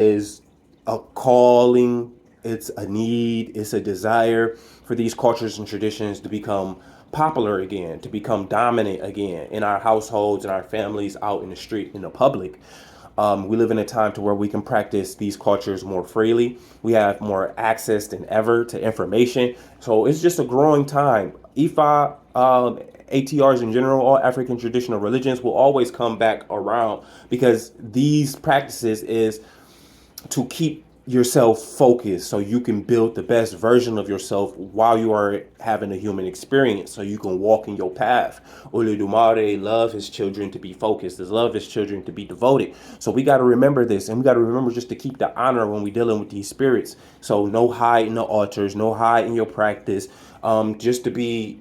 is a calling, it's a need, it's a desire for these cultures and traditions to become popular again, to become dominant again in our households and our families, out in the street, in the public. We live in a time to where we can practice these cultures more freely. We have more access than ever to information. So it's just a growing time. Ifa, ATRs in general, all African traditional religions will always come back around because these practices is to keep yourself focused so you can build the best version of yourself while you are having a human experience so you can walk in your path. Oludumare loves his children to be focused, his love his children to be devoted. So we got to remember this, and we got to remember just to keep the honor when we dealing with these spirits. So no hide in the altars, no hide in your practice. Just to be,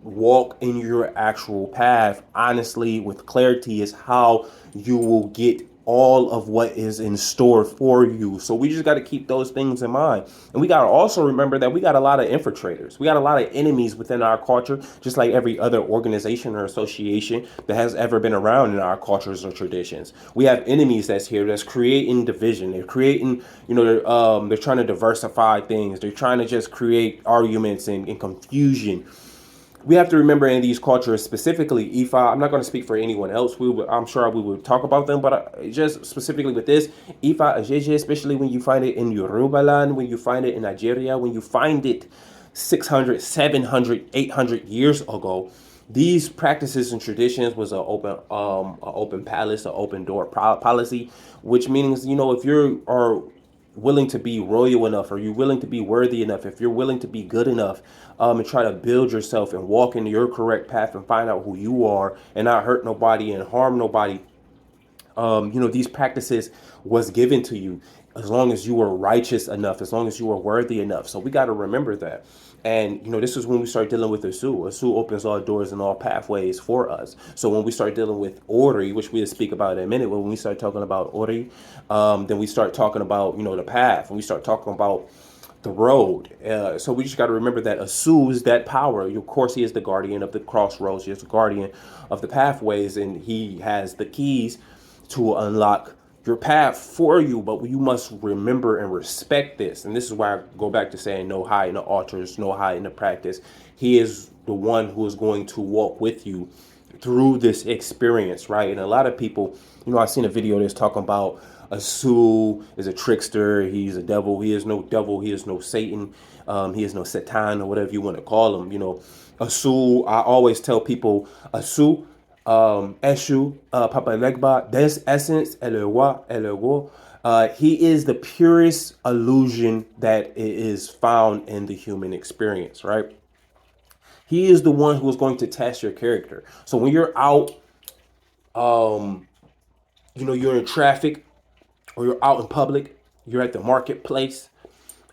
walk in your actual path honestly with clarity is how you will get all of what is in store for you. So we just got to keep those things in mind. And we got to also remember that we got a lot of infiltrators. We got a lot of enemies within our culture, just like every other organization or association that has ever been around in our cultures or traditions. We have enemies that's here that's creating division. They're creating, they're trying to diversify things. They're trying to just create arguments and confusion. We have to remember in these cultures, specifically Ifa, I'm not going to speak for anyone else. I'm sure we will talk about them, but just specifically with this, Ifa Ajeje, especially when you find it in Yoruba land, when you find it in Nigeria, when you find it 600, 700, 800 years ago, these practices and traditions was an open palace, an open door policy, which means, if you are willing to be royal enough, or you're willing to be worthy enough, if you're willing to be good enough, and try to build yourself and walk in your correct path and find out who you are and not hurt nobody and harm nobody, these practices was given to you as long as you were righteous enough, as long as you were worthy enough. So we got to remember that. And this is when we start dealing with Asu. Asu opens all doors and all pathways for us. So when we start dealing with Ori, which we'll speak about in a minute, when we start talking about Ori, then we start talking about the path, and we start talking about the road. So we just got to remember that Asu is that power. Of course, he is the guardian of the crossroads. He is the guardian of the pathways, and he has the keys to unlock your path for you. But you must remember and respect this. And this is why I go back to saying no hide in the altars, no hide in the practice. He is the one who is going to walk with you through this experience, right? And a lot of people, I've seen a video that's talking about Asu is a trickster. He's a devil. He is no devil. He is no Satan. He is no Satan, or whatever you want to call him. Asu, I always tell people, Asu, Eshu, Papa Legba, des essence, Elewa, Elewo. He is the purest illusion that is found in the human experience, right? He is the one who is going to test your character. So when you're out, you're in traffic, or you're out in public, you're at the marketplace,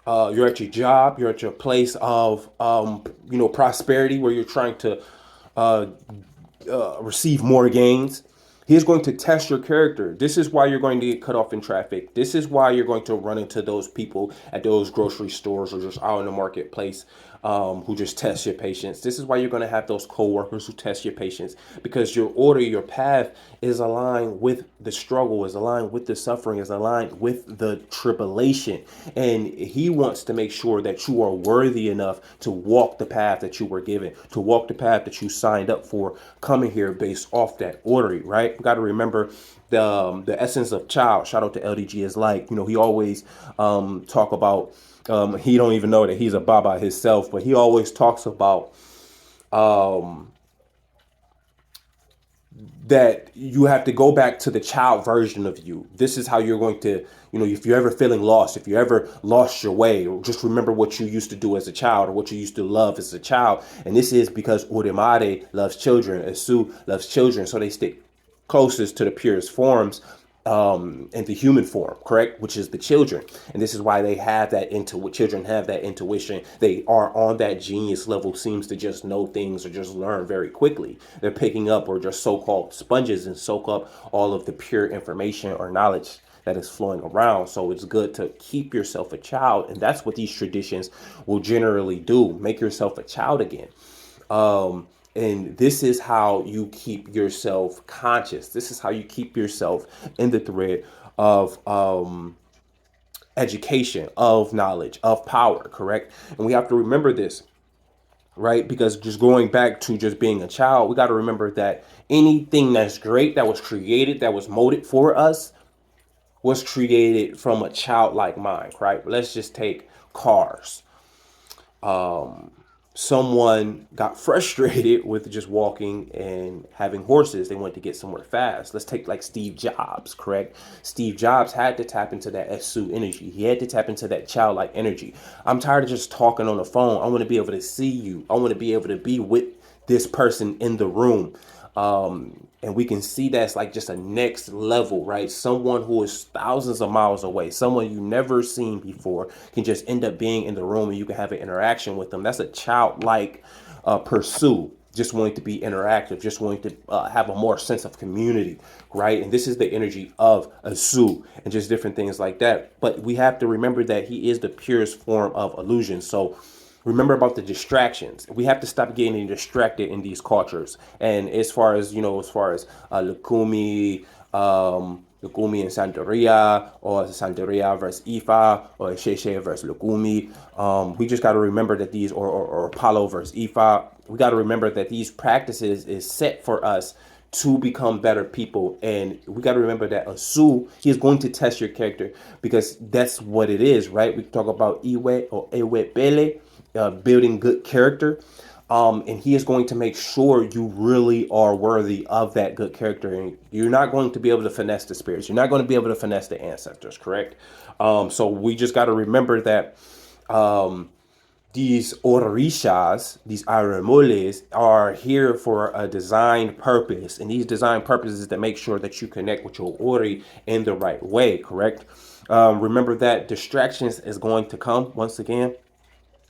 you're at your job, you're at your place of, prosperity, where you're trying to uh, receive more gains. He is going to test your character. This is why you're going to get cut off in traffic. This is why you're going to run into those people at those grocery stores or just out in the marketplace, who just test your patience. This is why you're going to have those coworkers who test your patience, because your order, your path is aligned with the struggle, is aligned with the suffering, is aligned with the tribulation. And he wants to make sure that you are worthy enough to walk the path that you were given, to walk the path that you signed up for coming here based off that order, right? You got to remember the essence of child. Shout out to LDG is like, he always talk about, he don't even know that he's a Baba himself, but he always talks about that you have to go back to the child version of you. This is how you're going to, if you're ever feeling lost, if you ever lost your way, or just remember what you used to do as a child, or what you used to love as a child. And this is because Uremare loves children, Esu loves children, so they stick closest to the purest forms, in the human form, correct? Which is the children. And this is why they have that children have that intuition. They are on that genius level, seems to just know things or just learn very quickly. They're picking up, or just so-called sponges, and soak up all of the pure information or knowledge that is flowing around. So it's good to keep yourself a child. And that's what these traditions will generally do. Make yourself a child again. And this is how you keep yourself conscious. This is how you keep yourself in the thread of education, of knowledge, of power, correct? And we have to remember this, right? Because just going back to just being a child, we got to remember that anything that's great, that was created, that was molded for us, was created from a childlike mind, right? Let's just take cars. Someone got frustrated with just walking and having horses. They wanted to get somewhere fast. Let's take like Steve Jobs, correct? Steve Jobs had to tap into that Esu energy. He had to tap into that childlike energy. I'm tired of just talking on the phone. I want to be able to see you. I want to be able to be with this person in the room. And we can see that's like just a next level, right? Someone who is thousands of miles away, someone you never seen before, can just end up being in the room and you can have an interaction with them. That's a childlike pursuit. Just wanting to be interactive, just wanting to have a more sense of community, right? And this is the energy of a zoo and just different things like that. But we have to remember that he is the purest form of illusion. So remember about the distractions. We have to stop getting distracted in these cultures. And as far as, Lukumi, Lukumi and Santeria, or Santeria versus Ifa, or Sheshe versus Lukumi, we just got to remember that these, or Apollo versus Ifa, we got to remember that these practices is set for us to become better people. And we got to remember that Asu, he is going to test your character, because that's what it is, right? We talk about Iwe or Ewe Pele, building good character. And he is going to make sure you really are worthy of that good character. And you're not going to be able to finesse the spirits. You're not going to be able to finesse the ancestors, correct? So we just got to remember that these orishas, these aremoles, are here for a designed purpose. And these design purposes is to make sure that you connect with your ori in the right way, correct? Remember that distractions is going to come once again.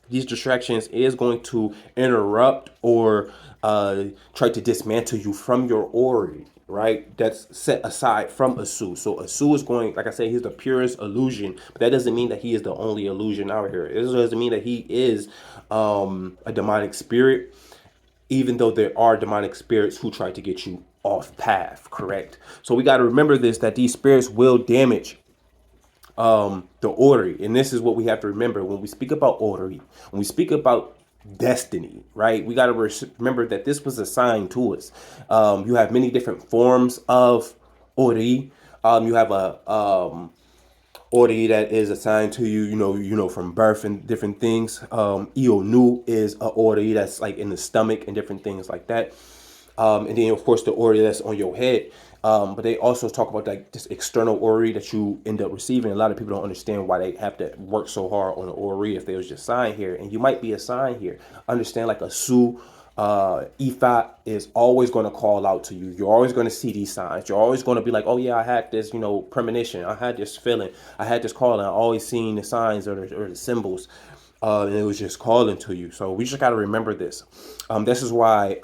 These distractions is going to interrupt or try to dismantle you from your ori, right? That's set aside from Asu. So Asu is going, like I said, he's the purest illusion, but that doesn't mean that he is the only illusion out here. It doesn't mean that he is a demonic spirit, even though there are demonic spirits who try to get you off path, correct? So we got to remember this, that these spirits will damage the Ori. And this is what we have to remember when we speak about Ori, when we speak about destiny, right? We got to remember that this was assigned to us. You have many different forms of Ori. You have a Ori that is assigned to you, from birth and different things. Ionu is a Ori that's like in the stomach and different things like that. And then of course the Ori that's on your head. But they also talk about like this external Ori that you end up receiving. A lot of people don't understand why they have to work so hard on the Ori if they was just assigned here. And you might be assigned here. Understand, like a Su, Ifa is always going to call out to you. You're always going to see these signs. You're always going to be like, oh yeah, I had this, premonition. I had this feeling. I had this calling. I always seen the signs or the symbols. And it was just calling to you. So we just got to remember this. This is why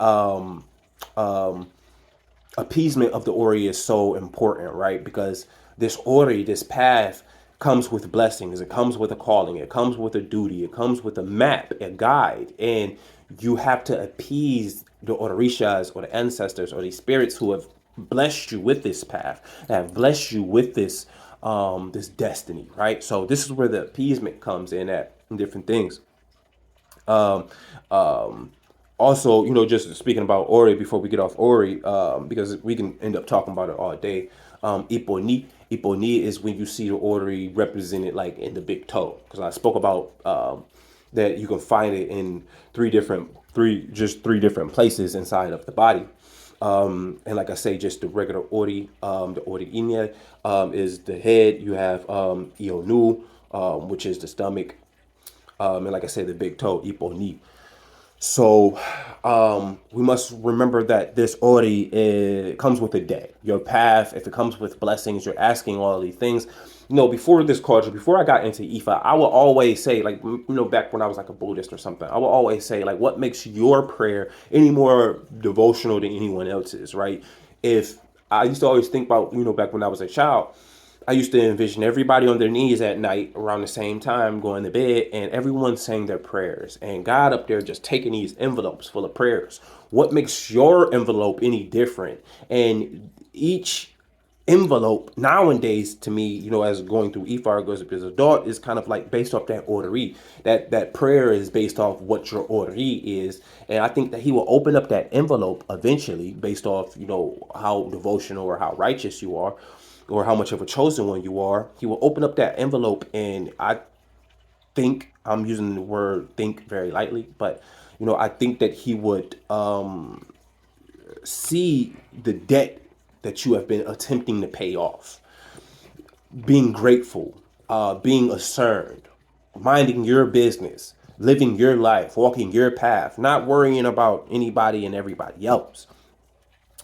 appeasement of the Ori is so important, right? Because this Ori, this path, comes with blessings. It comes with a calling. It comes with a duty. It comes with a map, a guide. And you have to appease the Orishas or the ancestors or the spirits who have blessed you with this path, that have blessed you with this this destiny, right? So this is where the appeasement comes in at different things. Um, um, Also, just speaking about Ori before we get off Ori, because we can end up talking about it all day. Iponi. Iponi is when you see the Ori represented like in the big toe. Because I spoke about that you can find it in three different places inside of the body. And like I say, just the regular Ori, the Ori Inya is the head. You have Ionu, which is the stomach. And like I said, the big toe, Iponi. So we must remember that this Ori comes with a day. Your path, if it comes with blessings, you're asking all of these things. Before this culture, before I got into Ifa, I would always say, like, back when I was like a Buddhist or something, I would always say, like, what makes your prayer any more devotional than anyone else's, right? If I used to always think about, back when I was a child, I used to envision everybody on their knees at night around the same time going to bed, and everyone saying their prayers, and God up there just taking these envelopes full of prayers. What makes your envelope any different? And each envelope nowadays to me, as going through Ifar goes because adult is kind of like based off that ordery. That prayer is based off what your ordery is. And I think that he will open up that envelope eventually based off, how devotional or how righteous you are or how much of a chosen one you are. He will open up that envelope, and I think I'm using the word think very lightly, but I think that he would see the debt that you have been attempting to pay off, being grateful, being concerned, minding your business, living your life, walking your path, not worrying about anybody and everybody else.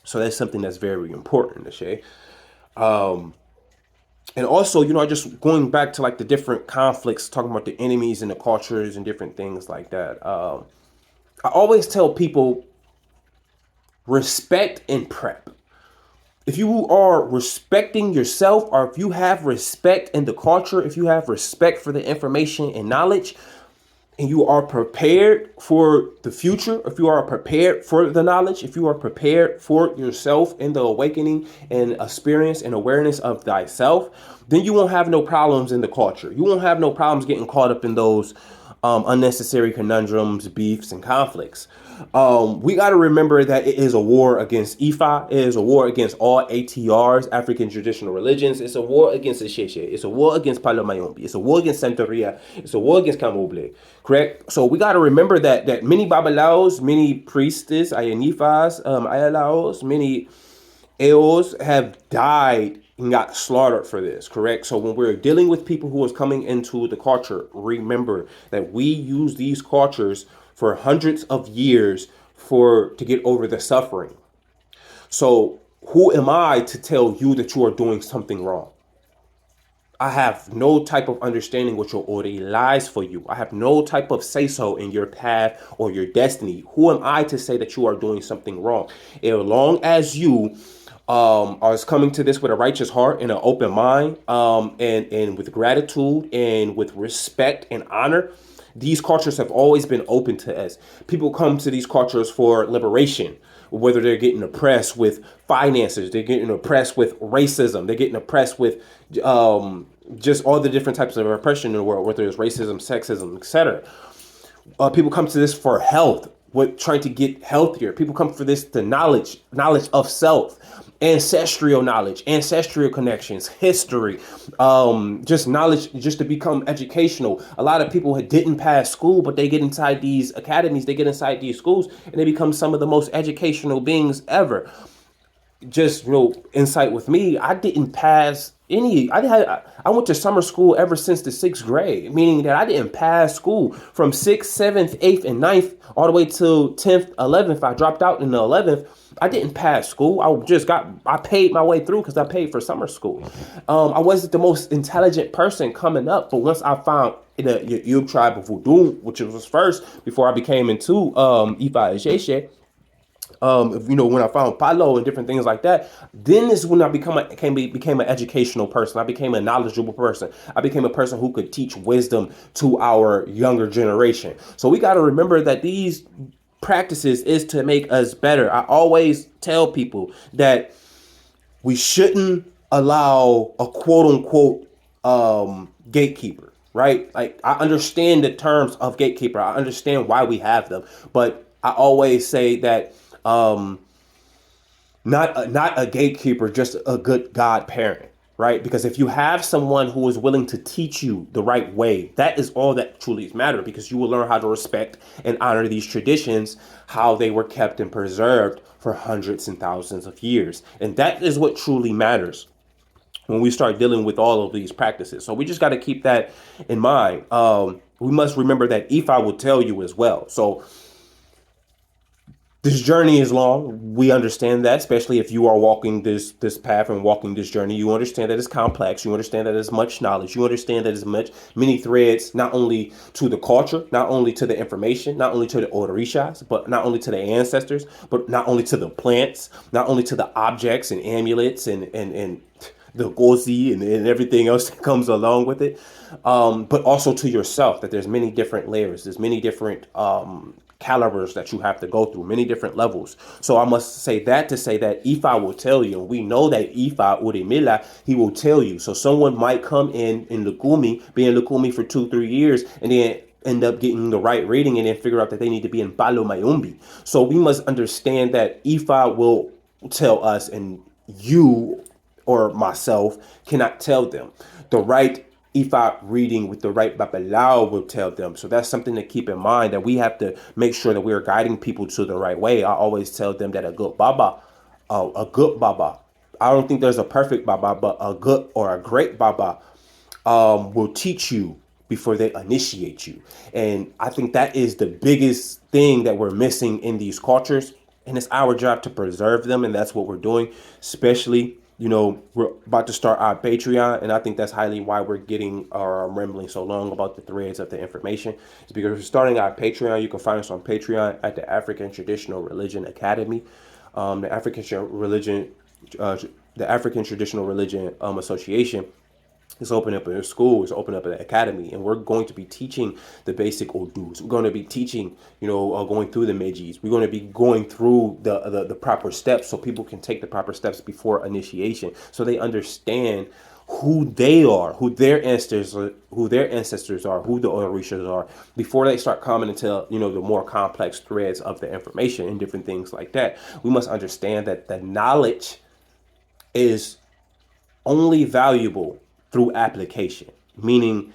So that's something that's very important to say. And also, I just going back to like the different conflicts, talking about the enemies and the cultures and different things like that. I always tell people respect and prep. If you are respecting yourself, or if you have respect in the culture, if you have respect for the information and knowledge, and you are prepared for the future, if you are prepared for the knowledge, if you are prepared for yourself in the awakening and experience and awareness of thyself, then you won't have no problems in the culture. You won't have no problems getting caught up in those unnecessary conundrums, beefs, and conflicts. We got to remember that it is a war against Ifa. It is a war against all ATRs, African traditional religions. It's a war against the Sheshe. It's a war against Palomayombi. It's a war against Santeria. It's a war against Kamoble. Correct? So we got to remember that many Babalaos, many priestess, Ayanifas, Ayalaos, many Eos have died and got slaughtered for this, correct? So when we're dealing with people who is coming into the culture, remember that we use these cultures for hundreds of years to get over the suffering. So who am I to tell you that you are doing something wrong? I have no type of understanding what your already lies for you. I have no type of say so in your path or your destiny. Who am I to say that you are doing something wrong? As long as you are coming to this with a righteous heart and an open mind, and with gratitude and with respect and honor, these cultures have always been open to us. People come to these cultures for liberation, whether they're getting oppressed with finances, they're getting oppressed with racism, they're getting oppressed with just all the different types of oppression in the world, whether it's racism, sexism, etc. People come to this for health, with trying to get healthier. People come for this to knowledge of self, ancestral knowledge, ancestral connections, history, just knowledge, just to become educational. A lot of people didn't pass school, but they get inside these academies, they get inside these schools, and they become some of the most educational beings ever. Just insight with me, I didn't pass any. I went to summer school ever since the 6th grade, meaning that I didn't pass school from 6th, 7th, 8th, and 9th all the way till 10th, 11th. I dropped out in the 11th. I didn't pass school. I paid my way through because I paid for summer school. I wasn't the most intelligent person coming up, but once I found the Yub tribe of Voodoo, which was first before I became into Ifa Ejeshe, when I found Palo and different things like that, then is when I became an educational person. I became a knowledgeable person. I became a person who could teach wisdom to our younger generation. So we got to remember that these practices is to make us better. I always tell people that we shouldn't allow a quote unquote gatekeeper, right? Like, I understand the terms of gatekeeper. I understand why we have them, but I always say that not a gatekeeper, just a good godparent, right? Because if you have someone who is willing to teach you the right way, that is all that truly matters, because you will learn how to respect and honor these traditions, how they were kept and preserved for hundreds and thousands of years. And that is what truly matters when we start dealing with all of these practices. So we just got to keep that in mind. We must remember that Ifa will tell you as well. So this journey is long. We understand that, especially if you are walking this path and walking this journey. You understand that it's complex. You understand that there's much knowledge. You understand that there's many threads, not only to the culture, not only to the information, not only to the orishas, but not only to the ancestors, but not only to the plants, not only to the objects and amulets and the gozi and everything else that comes along with it, but also to yourself. That there's many different layers. There's many different calibers that you have to go through, many different levels. So I must say that to say that Ifa will tell you, and we know that Ifa Urimila, he will tell you. So someone might come in Lukumi, be in Lukumi for 2-3 years, and then end up getting the right rating and then figure out that they need to be in Palo Mayumbi. So we must understand that Ifa will tell us, and you or myself cannot tell them. The right Ifa reading with the right Babalao will tell them. So that's something to keep in mind, that we have to make sure that we are guiding people to the right way. I always tell them that a good Baba, I don't think there's a perfect Baba, but a good or a great Baba will teach you before they initiate you. And I think that is the biggest thing that we're missing in these cultures. And it's our job to preserve them. And that's what we're doing, especially, we're about to start our Patreon. And I think that's highly why we're getting rambling so long about the threads of the information. It's because we're starting our Patreon. You can find us on Patreon at the African Traditional Religion Academy. The African Religion, the African Traditional Religion Association. It's open up in a school. It's open up an academy, and we're going to be teaching the basic Udus. We're going to be teaching, going through the Mejis. We're going to be going through the proper steps, so people can take the proper steps before initiation, so they understand who they are, who their ancestors are, who the Orishas are, before they start coming into the more complex threads of the information and different things like that. We must understand that the knowledge is only valuable through application, meaning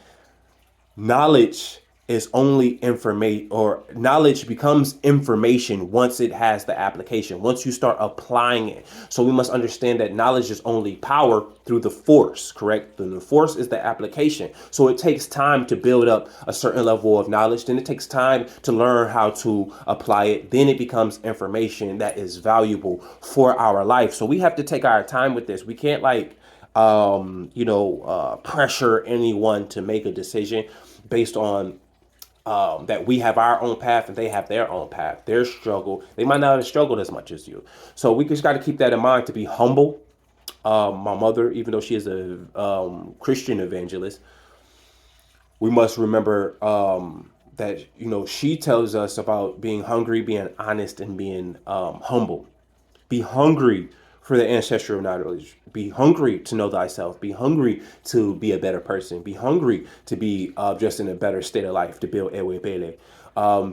knowledge is only information, or knowledge becomes information once it has the application, once you start applying it. So we must understand that knowledge is only power through the force, correct? The force is the application. So it takes time to build up a certain level of knowledge. Then it takes time to learn how to apply it. Then it becomes information that is valuable for our life. So we have to take our time with this. We can't pressure anyone to make a decision based on that we have our own path and they have their own path, their struggle. They might not have struggled as much as you. So we just got to keep that in mind, to be humble. My mother, even though she is a Christian evangelist, we must remember that, she tells us about being hungry, being honest, and being humble. Be hungry for the ancestral knowledge. Be hungry to know thyself. Be hungry to be a better person. Be hungry to be just in a better state of life, to build Ewebele.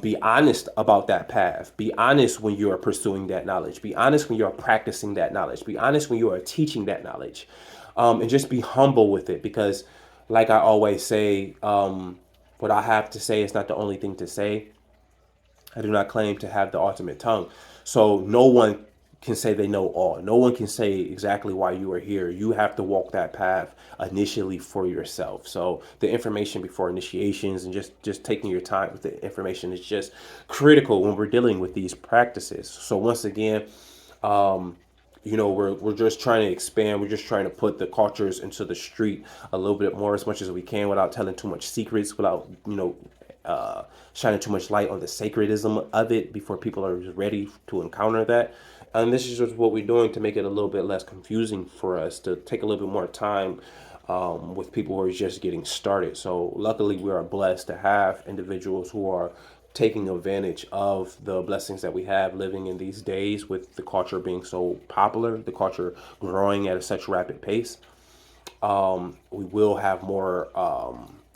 Be honest about that path. Be honest when you are pursuing that knowledge. Be honest when you are practicing that knowledge. Be honest when you are teaching that knowledge. And just be humble with it, because like I always say, what I have to say is not the only thing to say. I do not claim to have the ultimate tongue. So no one can say they know all. No one can say exactly why you are here. You have to walk that path initially for yourself. So the information before initiations and just taking your time with the information is just critical when we're dealing with these practices. So once again, we're just trying to expand. We're just trying to put the cultures into the street a little bit more, as much as we can, without telling too much secrets, without shining too much light on the sacredism of it before people are ready to encounter that. And this is just what we're doing to make it a little bit less confusing for us, to take a little bit more time with people who are just getting started. So luckily, we are blessed to have individuals who are taking advantage of the blessings that we have living in these days, with the culture being so popular, the culture growing at a such rapid pace. We will have more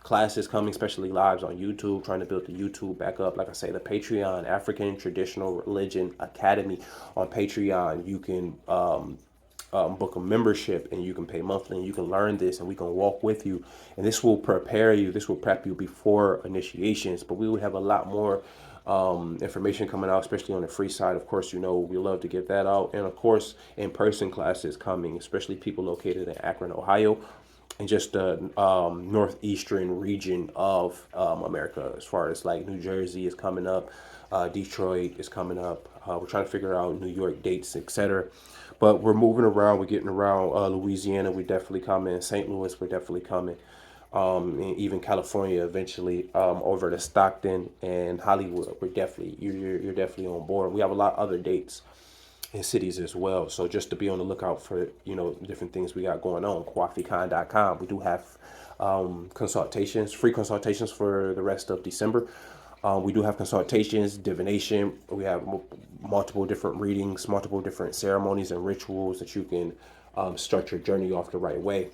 classes coming, especially lives on YouTube, trying to build the YouTube back up. Like I say, the Patreon, African Traditional Religion Academy on Patreon. You can book a membership, and you can pay monthly, and you can learn this, and we can walk with you. And this will prepare you, this will prep you before initiations. But we will have a lot more information coming out, especially on the free side. Of course, we love to get that out. And of course, in-person classes coming, especially people located in Akron, Ohio, and just the northeastern region of America, as far as like New Jersey is coming up, Detroit is coming up. We're trying to figure out New York dates, etc. But we're moving around. We're getting around. Louisiana, we're definitely coming. St. Louis, we're definitely coming. And even California eventually, over to Stockton and Hollywood. You're definitely on board. We have a lot of other dates in cities as well. So just to be on the lookout for, different things we got going on. KhAn.com. We do have consultations, free consultations for the rest of December. We do have consultations, divination. We have multiple different readings, multiple different ceremonies and rituals that you can start your journey off the right way.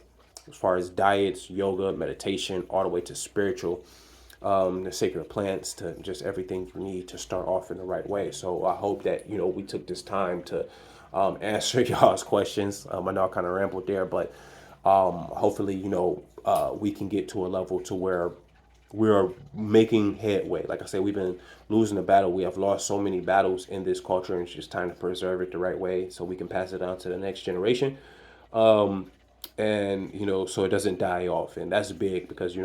As far as diets, yoga, meditation, all the way to spiritual, the sacred plants, to just everything you need to start off in the right way. So I hope that we took this time to answer y'all's questions. I know I kind of rambled there, but hopefully we can get to a level to where we're making headway. Like I said, we've been losing the battle. We have lost so many battles in this culture, and it's just time to preserve it the right way so we can pass it on to the next generation. And so it doesn't die off, and that's big because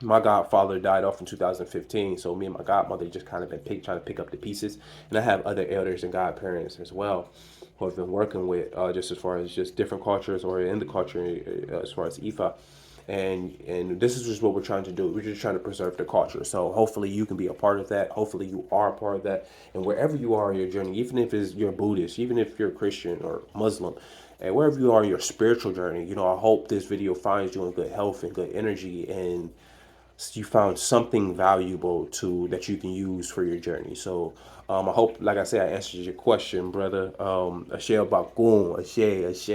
my godfather died off in 2015, so me and my godmother just kind of been trying to pick up the pieces, and I have other elders and godparents as well who I've been working with, just as far as just different cultures or in the culture, as far as Ifa, and this is just what we're trying to do. We're just trying to preserve the culture. So hopefully you can be a part of that. Hopefully you are a part of that, and wherever you are in your journey, even if you're Buddhist, even if you're Christian or Muslim, and wherever you are in your spiritual journey, I hope this video finds you in good health and good energy, and you found something valuable to that you can use for your journey. So I hope, like I said, I answered your question, brother. Ashe Bakun, Ashe, Ashe.